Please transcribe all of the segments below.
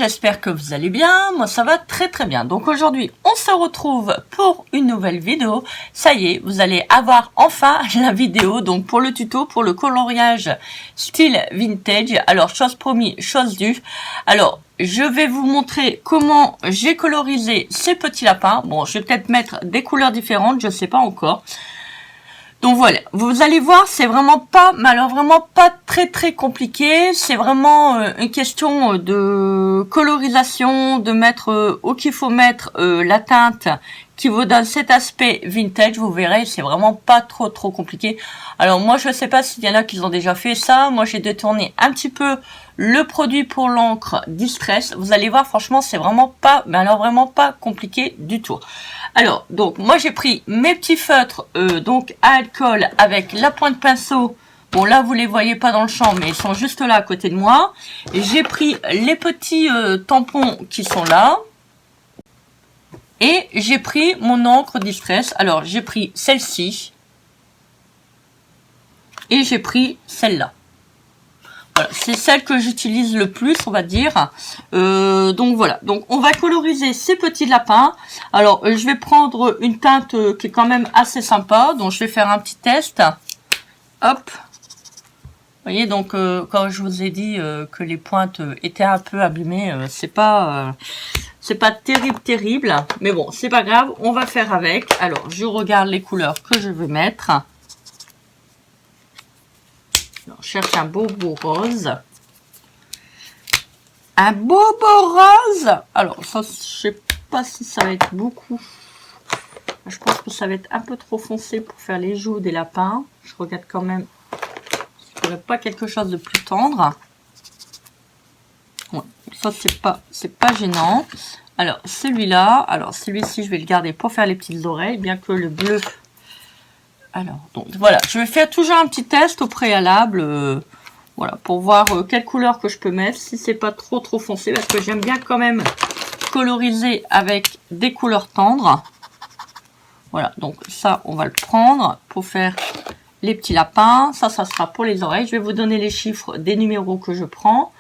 j'espère que vous allez bien, moi ça va très très bien. Donc aujourd'hui on se retrouve pour une nouvelle vidéo. Ça y est, vous allez avoir enfin la vidéo donc pour le tuto, pour le coloriage style vintage. Alors chose promis, chose due. Alors je vais vous montrer comment j'ai colorisé ces petits lapins. Bon, je vais peut-être mettre des couleurs différentes, je sais pas encore. Donc voilà, vous allez voir, c'est vraiment pas, mais alors vraiment pas très compliqué. C'est vraiment une question de colorisation, de mettre où qu'il faut mettre la teinte qui vous donne cet aspect vintage. Vous verrez, c'est vraiment pas trop compliqué. Alors moi, je sais pas s'il y en a qui ont déjà fait ça. Moi, j'ai détourné un petit peu le produit pour l'encre Distress. Vous allez voir, franchement, c'est vraiment pas, mais alors vraiment pas compliqué du tout. Alors, donc, moi, j'ai pris mes petits feutres, donc, à alcool avec la pointe pinceau. Bon, là, vous les voyez pas dans le champ, mais ils sont juste là à côté de moi. J'ai pris les petits tampons qui sont là. Et j'ai pris mon encre Distress. Alors, j'ai pris celle-ci. Et j'ai pris celle-là. Voilà, c'est celle que j'utilise le plus, on va dire. Donc voilà, donc on va coloriser ces petits lapins. Alors, je vais prendre une teinte qui est quand même assez sympa. Donc, je vais faire un petit test. Hop. Vous voyez, donc, quand je vous ai dit que les pointes étaient un peu abîmées, c'est pas terrible. Mais bon, c'est pas grave, on va faire avec. Alors, je regarde les couleurs que je veux mettre. Alors, je cherche un beau rose. Un beau rose. Alors, ça, je sais pas si ça va être beaucoup. Je pense que ça va être un peu trop foncé pour faire les joues des lapins. Je regarde quand même s'il n'y aurait pas quelque chose de plus tendre. Ouais, ça, c'est pas gênant. Alors, celui-là. Alors, celui-ci, je vais le garder pour faire les petites oreilles, bien que le bleu... Alors, donc voilà, je vais faire toujours un petit test au préalable, voilà, pour voir quelle couleur que je peux mettre, si c'est pas trop foncé, parce que j'aime bien quand même coloriser avec des couleurs tendres. Voilà, donc ça, on va le prendre pour faire les petits lapins. Ça sera pour les oreilles. Je vais vous donner les chiffres des numéros que je prends.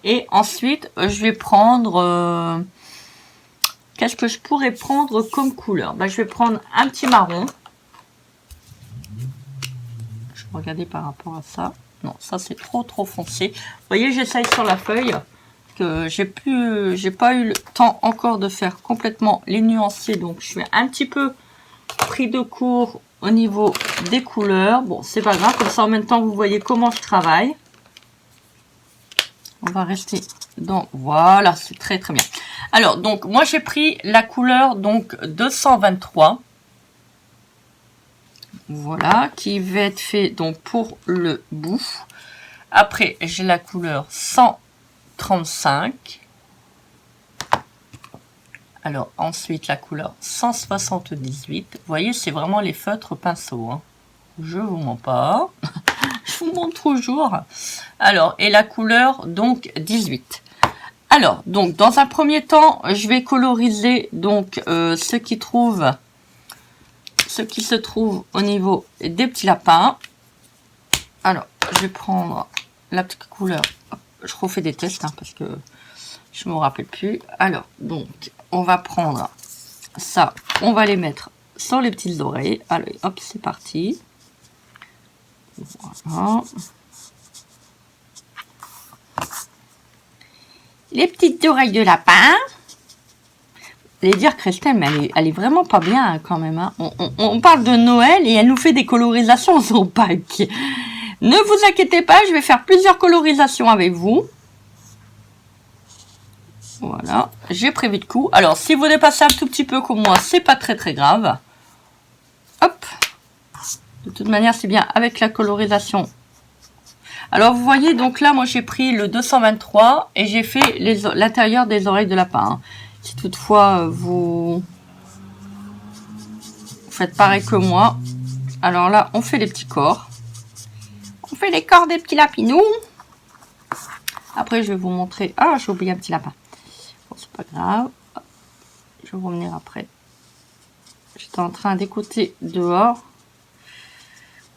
Et ensuite, je vais prendre... qu'est-ce que je pourrais prendre comme couleur? Ben, je vais prendre un petit marron. Regardez par rapport à ça. Non, ça c'est trop foncé. Vous voyez, j'essaye sur la feuille que j'ai pas eu le temps encore de faire complètement les nuanciers. Donc je suis un petit peu pris de court au niveau des couleurs. Bon, c'est pas grave. Comme ça, en même temps, vous voyez comment je travaille. On va rester dans... Voilà, c'est très bien. Alors, donc, moi, j'ai pris la couleur donc 223. Voilà, qui va être fait donc pour le bout. Après, j'ai la couleur 135. Alors, ensuite, la couleur 178. Vous voyez, c'est vraiment les feutres pinceaux. Hein. Je vous mens pas. Je vous montre toujours. Alors, et la couleur, donc, 18. Alors, donc, dans un premier temps, je vais coloriser donc ce qui se trouve au niveau des petits lapins. Alors, je vais prendre la petite couleur. Je refais des tests hein, parce que je me rappelle plus. Alors, donc, on va prendre ça. On va les mettre sur les petites oreilles. Allez, hop, c'est parti. Voilà. Les petites oreilles de lapin. Je vais dire Christelle, mais elle est vraiment pas bien hein, quand même. Hein. On parle de Noël et elle nous fait des colorisations sur Pâques. Ne vous inquiétez pas, je vais faire plusieurs colorisations avec vous. Voilà, j'ai prévu de coup. Alors, si vous dépassez un tout petit peu comme moi, c'est pas très grave. Hop. De toute manière, c'est bien avec la colorisation. Alors, vous voyez, donc là, moi, j'ai pris le 223 et j'ai fait l'intérieur des oreilles de lapin. Hein. Si toutefois vous faites pareil que moi, alors là on fait les petits corps. On fait les corps des petits lapinous. Après je vais vous montrer. Ah, j'ai oublié un petit lapin. Bon, c'est pas grave. Je vais revenir après. J'étais en train d'écouter dehors.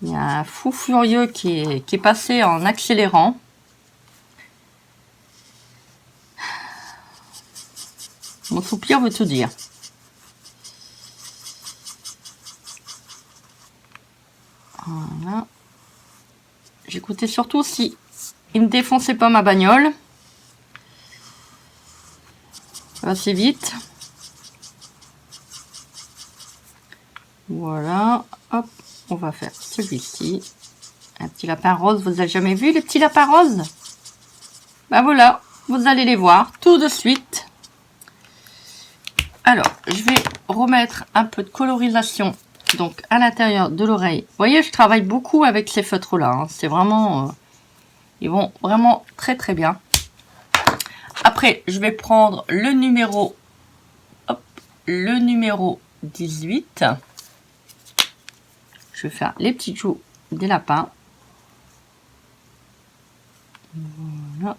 Il y a un fou furieux qui est passé en accélérant. Mon soupir veut tout dire. Voilà. J'écoutais surtout si il me défonçait pas ma bagnole. Ça va assez vite. Voilà. Hop, on va faire celui-ci. Un petit lapin rose. Vous avez jamais vu les petits lapins roses? Ben voilà, vous allez les voir tout de suite. Alors, je vais remettre un peu de colorisation donc à l'intérieur de l'oreille. Vous voyez, je travaille beaucoup avec ces feutres-là. Hein. C'est vraiment... ils vont vraiment très très bien. Après, je vais prendre le numéro... Hop, le numéro 18. Je vais faire les petits joues des lapins. Voilà.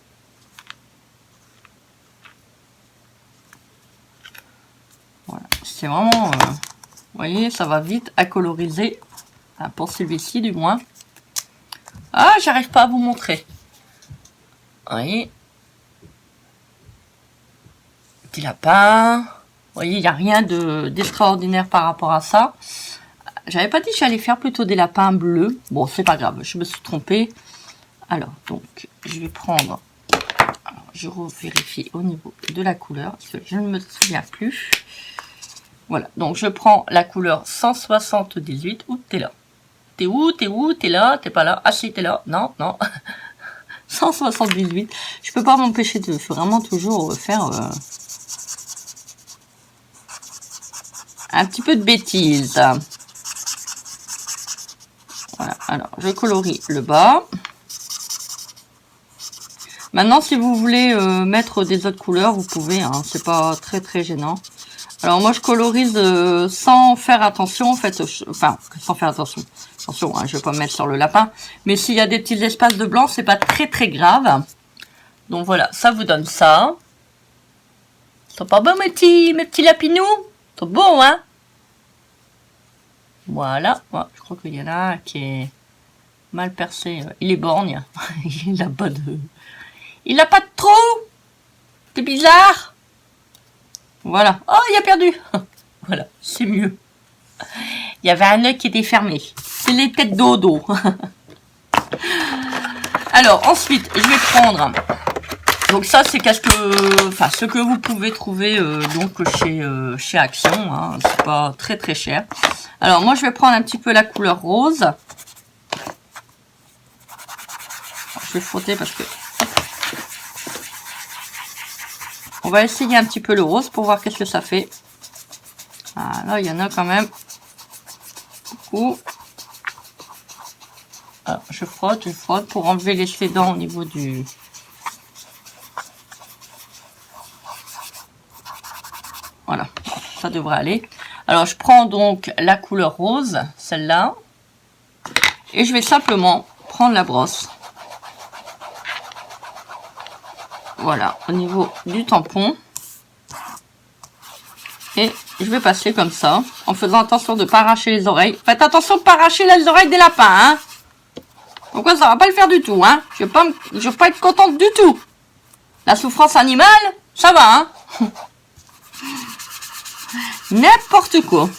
Voilà. C'est vraiment... vous voyez, ça va vite à coloriser. Enfin, pour celui-ci, du moins. Ah, j'arrive pas à vous montrer. Vous voyez. Petit lapin. Vous voyez, il n'y a rien d'extraordinaire par rapport à ça. J'avais pas dit que j'allais faire plutôt des lapins bleus. Bon, c'est pas grave, je me suis trompée. Alors, donc, je vais prendre... Alors, je revérifie au niveau de la couleur, parce que je ne me souviens plus. Voilà, donc je prends la couleur 178. Où t'es là? T'es où? T'es où? T'es là? T'es pas là? Ah si, t'es là? Non, non. 178. Je peux pas m'empêcher de vraiment toujours faire un petit peu de bêtises. Voilà, alors je colorie le bas. Maintenant, si vous voulez mettre des autres couleurs, vous pouvez, hein, c'est pas très très gênant. Alors moi je colorise sans faire attention en fait, enfin sans faire attention. Attention, hein, je vais pas me mettre sur le lapin. Mais s'il y a des petits espaces de blanc, c'est pas très très grave. Donc voilà, ça vous donne ça. Ils sont pas beaux mes petits lapinous? Ils sont beaux, hein? Voilà, ouais, je crois qu'il y en a un qui est mal percé. Il est borgne. Il a pas de... Il n'a pas de trou. C'est bizarre. Voilà. Oh, il a perdu. Voilà, c'est mieux. Il y avait un œil qui était fermé. C'est les têtes dodo. Alors, ensuite, je vais prendre... Donc ça, c'est ce que vous pouvez trouver donc chez Action. Hein. C'est pas très très cher. Alors, moi, je vais prendre un petit peu la couleur rose. Je vais frotter parce que... On va essayer un petit peu le rose pour voir qu'est-ce que ça fait. Voilà, il y en a quand même beaucoup. Alors, je frotte pour enlever les sédants au niveau du... Voilà, ça devrait aller. Alors, je prends donc la couleur rose, celle-là. Et je vais simplement prendre la brosse. Voilà, au niveau du tampon. Et je vais passer comme ça, en faisant attention de ne pas arracher les oreilles. Faites attention de ne pas arracher les oreilles des lapins, hein. Pourquoi ça va pas le faire du tout, hein. Je vais pas être contente du tout. La souffrance animale, ça va, hein. N'importe quoi.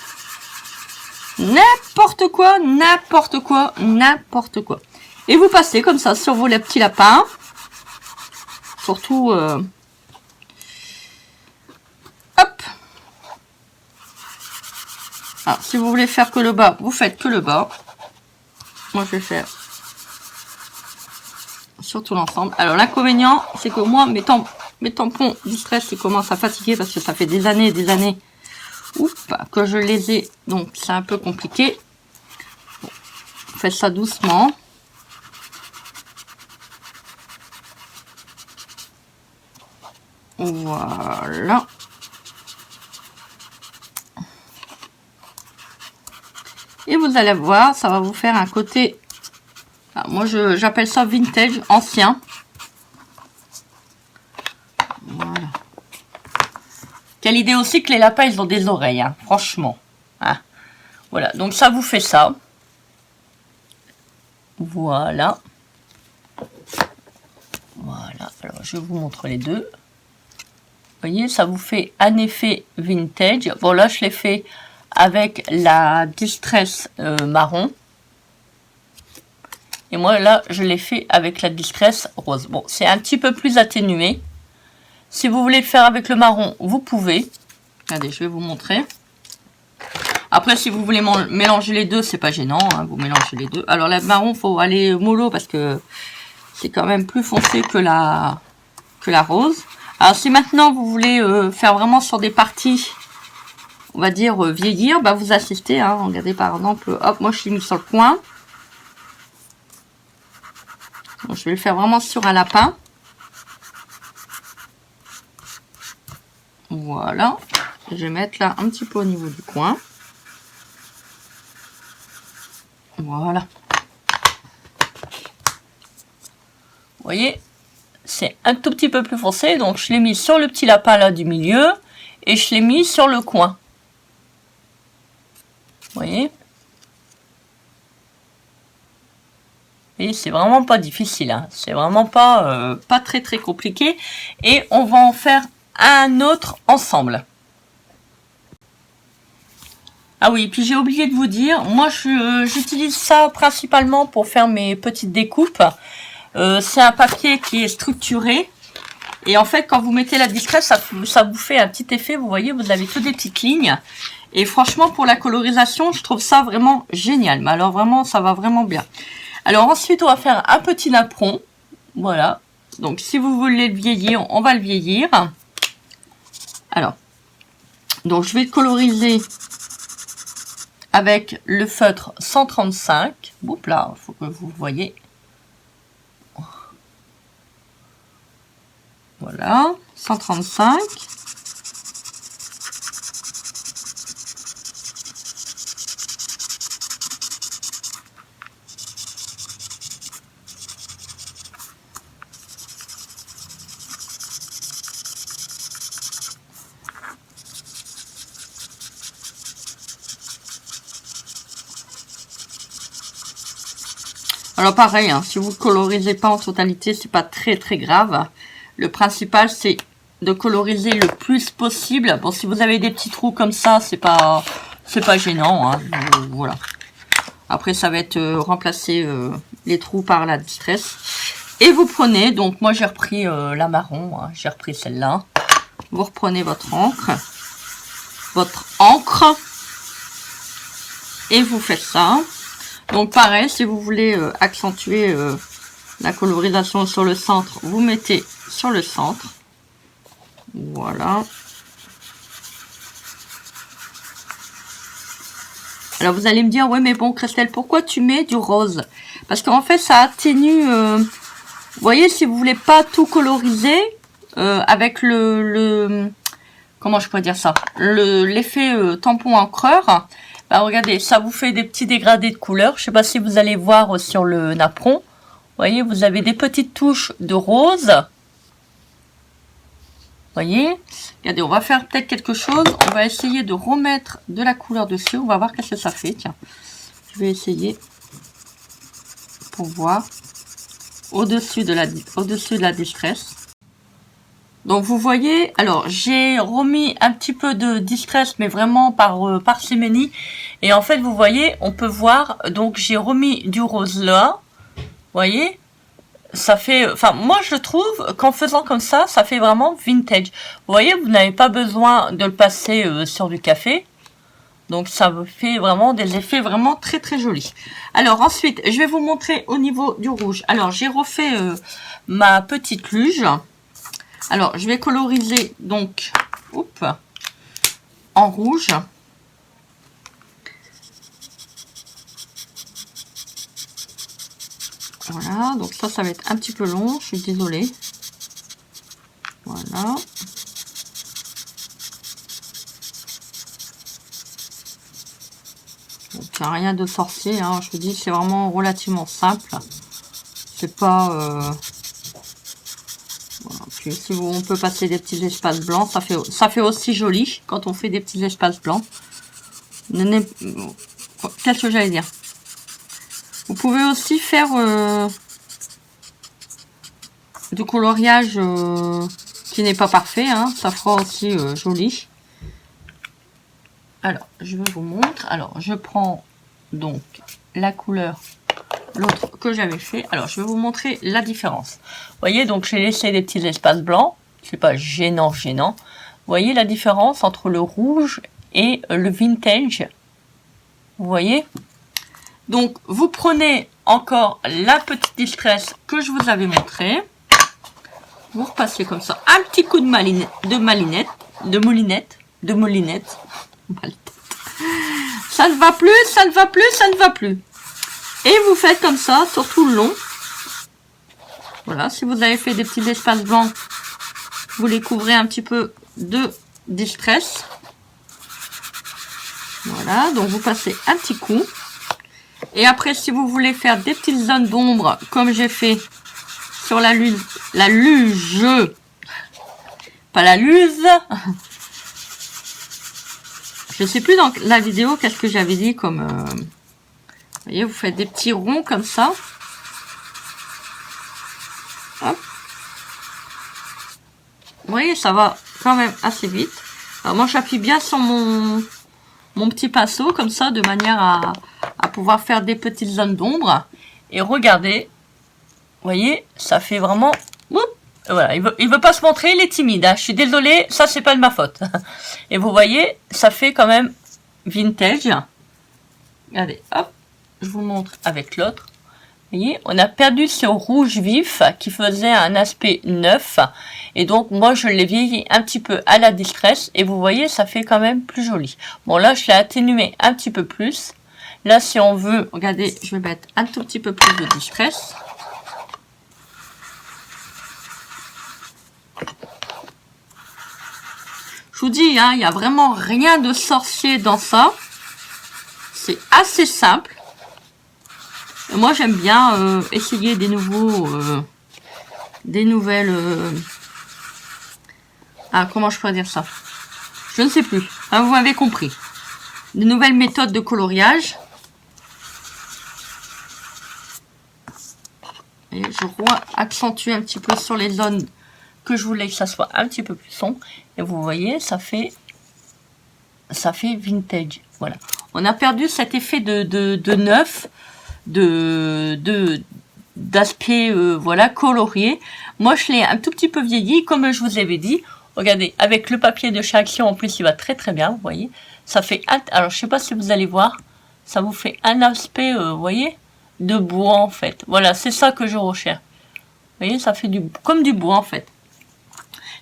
N'importe quoi, n'importe quoi, n'importe quoi. Et vous passez comme ça sur vos petits lapins. Surtout... hop. Alors, si vous voulez faire que le bas, vous faites que le bas. Moi, je vais faire surtout l'ensemble. Alors, l'inconvénient, c'est que moi, mes tampons du stress, ils commencent à fatiguer parce que ça fait des années et des années que je les ai. Donc, c'est un peu compliqué. Bon, faites ça doucement. Voilà. Et vous allez voir, ça va vous faire un côté... Alors, moi, j'appelle ça vintage, ancien. Voilà. Quelle idée aussi que les lapins, ils ont des oreilles, hein, franchement. Hein. Voilà, donc ça vous fait ça. Voilà. Voilà, alors je vous montre les deux. voyez, ça vous fait un effet vintage. Bon, là, je l'ai fait avec la Distress marron. Et moi, là, je l'ai fait avec la Distress rose. Bon, c'est un petit peu plus atténué. Si vous voulez le faire avec le marron, vous pouvez. Regardez, je vais vous montrer. Après, si vous voulez mélanger les deux, c'est pas gênant. Hein, vous mélangez les deux. Alors, la marron, faut aller mollo parce que c'est quand même plus foncé que la rose. Alors, si maintenant, vous voulez faire vraiment sur des parties, on va dire, vieillir, bah, vous assistez. Hein, regardez, par exemple, hop, moi, je l'ai mis sur le coin. Donc, je vais le faire vraiment sur un lapin. Voilà. Je vais mettre là un petit peu au niveau du coin. Voilà. Vous voyez, c'est un tout petit peu plus foncé. Donc, je l'ai mis sur le petit lapin là du milieu. Et je l'ai mis sur le coin. Vous voyez? Et c'est vraiment pas difficile. Hein. C'est vraiment pas très très compliqué. Et on va en faire un autre ensemble. Ah oui, puis j'ai oublié de vous dire, moi j'utilise ça principalement pour faire mes petites découpes. C'est un papier qui est structuré. Et en fait, quand vous mettez la Distress, ça vous fait un petit effet. Vous voyez, vous avez que des petites lignes. Et franchement, pour la colorisation, je trouve ça vraiment génial. Mais alors vraiment, ça va vraiment bien. Alors ensuite, on va faire un petit napperon. Voilà. Donc si vous voulez le vieillir, on va le vieillir. Alors, donc je vais coloriser avec le feutre 135. Oups là, il faut que vous voyez. Voilà, 135. Alors pareil, hein, si vous ne colorisez pas en totalité, c'est pas très très grave. Le principal, c'est de coloriser le plus possible. Bon, si vous avez des petits trous comme ça, c'est pas gênant. Hein, voilà. Après, ça va être remplacer les trous par la Distress. Et vous prenez, donc moi j'ai repris la marron, hein, j'ai repris celle-là. Vous reprenez votre encre. Et vous faites ça. Donc pareil, si vous voulez accentuer la colorisation sur le centre, vous mettez sur le centre. Voilà. Alors vous allez me dire, ouais mais bon Christelle, pourquoi tu mets du rose? Parce qu'en fait ça atténue, vous voyez, si vous voulez pas tout coloriser, avec comment je pourrais dire ça, l'effet tampon encreur, bah regardez, ça vous fait des petits dégradés de couleurs. Je sais pas si vous allez voir sur le napperon. Vous voyez, vous avez des petites touches de rose. Vous voyez, regardez, on va faire peut-être quelque chose. On va essayer de remettre de la couleur dessus. On va voir qu'est-ce que ça fait. Tiens, je vais essayer pour voir au-dessus de la Distress. Donc vous voyez, alors j'ai remis un petit peu de Distress, mais vraiment par parcimonie. Et en fait, vous voyez, on peut voir, donc j'ai remis du rose là. Vous voyez, ça fait, enfin moi je trouve qu'en faisant comme ça fait vraiment vintage. Vous voyez, vous n'avez pas besoin de le passer sur du café. Donc ça vous fait vraiment des effets vraiment très très jolis. Alors ensuite, je vais vous montrer au niveau du rouge. Alors j'ai refait ma petite luge. Alors, je vais coloriser donc en rouge. Voilà, donc ça va être un petit peu long, je suis désolée. Voilà. Donc, il n'y a rien de sorcier, hein. Je vous dis, c'est vraiment relativement simple. C'est pas... Voilà. Puis, si on peut passer des petits espaces blancs, ça fait aussi joli quand on fait des petits espaces blancs. Qu'est-ce que j'allais dire? Vous pouvez aussi faire du coloriage Ce qui n'est pas parfait, hein. Ça fera aussi joli. Alors, je vous montre. Alors, je prends donc la couleur, l'autre que j'avais fait. Alors, je vais vous montrer la différence. Vous voyez, donc j'ai laissé des petits espaces blancs. C'est pas gênant, gênant. Vous voyez la différence entre le rouge et le vintage. Vous voyez? Donc, vous prenez encore la petite distress que je vous avais montré. Vous repassez comme ça. Un petit coup de moulinette. Ça ne va plus, ça ne va plus, ça ne va plus. Et vous faites comme ça sur tout le long. Voilà, si vous avez fait des petits espaces blancs, vous les couvrez un petit peu de distress. Voilà, donc vous passez un petit coup. Et après, si vous voulez faire des petites zones d'ombre, comme j'ai fait sur la luge, pas la luse. Je sais plus dans la vidéo qu'est-ce que j'avais dit comme... vous voyez, vous faites des petits ronds comme ça. Hop. Vous voyez, ça va quand même assez vite. Alors moi, j'appuie bien sur mon petit pinceau, comme ça, de manière à pouvoir faire des petites zones d'ombre. Et regardez, vous voyez, ça fait vraiment... Voilà, il veut pas se montrer, il est timide. Hein. Je suis désolée, ça, c'est pas de ma faute. Et vous voyez, ça fait quand même vintage. Regardez, hop, je vous montre avec l'autre. Vous voyez, on a perdu ce rouge vif qui faisait un aspect neuf. Et donc, moi, je l'ai vieilli un petit peu à la distress. Et vous voyez, ça fait quand même plus joli. Bon, là, je l'ai atténué un petit peu plus. Là, si on veut, regardez, je vais mettre un tout petit peu plus de distress. Je vous dis, hein, il n'y a vraiment rien de sorcier dans ça. C'est assez simple. Et moi, j'aime bien essayer des nouvelles... Ah, comment je pourrais dire ça? Je ne sais plus. Hein, vous m'avez compris. Des nouvelles méthodes de coloriage. Et je accentue un petit peu sur les zones que je voulais que ça soit un petit peu plus sombre. Et vous voyez, ça fait vintage. Voilà. On a perdu cet effet de neuf, d'aspect voilà, colorié. Moi, je l'ai un tout petit peu vieilli, comme je vous avais dit. Regardez, avec le papier de chez Action, en plus, il va très très bien, vous voyez. Ça fait alors, je sais pas si vous allez voir, ça vous fait un aspect, vous voyez, de bois, en fait. Voilà, c'est ça que je recherche. Vous voyez, ça fait comme du bois, en fait.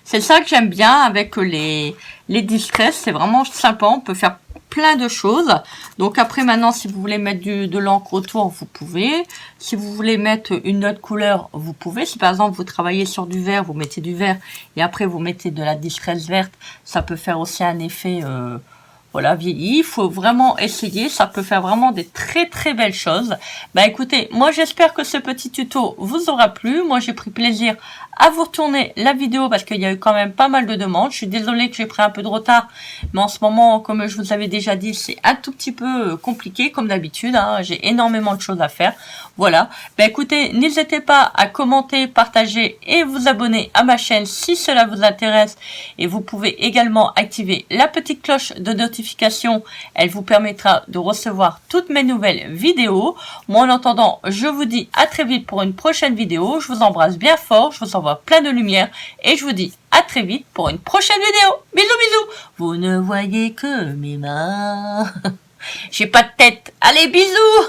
C'est ça que j'aime bien avec les distress, c'est vraiment sympa, on peut faire plein de choses. Donc après, maintenant, si vous voulez mettre de l'encre autour, vous pouvez. Si vous voulez mettre une autre couleur, vous pouvez. Si par exemple, vous travaillez sur du vert, vous mettez du vert et après, vous mettez de la distress verte, ça peut faire aussi un effet... voilà, vieilli. Il faut vraiment essayer. Ça peut faire vraiment des très très belles choses. Bah écoutez, moi j'espère que ce petit tuto vous aura plu. Moi j'ai pris plaisir à vous retourner la vidéo parce qu'il y a eu quand même pas mal de demandes. Je suis désolée que j'ai pris un peu de retard. Mais en ce moment, comme je vous avais déjà dit, c'est un tout petit peu compliqué comme d'habitude. Hein. J'ai énormément de choses à faire. Voilà. Bah écoutez, n'hésitez pas à commenter, partager et vous abonner à ma chaîne si cela vous intéresse. Et vous pouvez également activer la petite cloche de notification. Elle vous permettra de recevoir toutes mes nouvelles vidéos. Moi en attendant, je vous dis à très vite pour une prochaine vidéo. Je vous embrasse bien fort. Je vous envoie plein de lumière. Et je vous dis à très vite pour une prochaine vidéo. Bisous bisous. Vous ne voyez que mes mains. J'ai pas de tête. Allez bisous.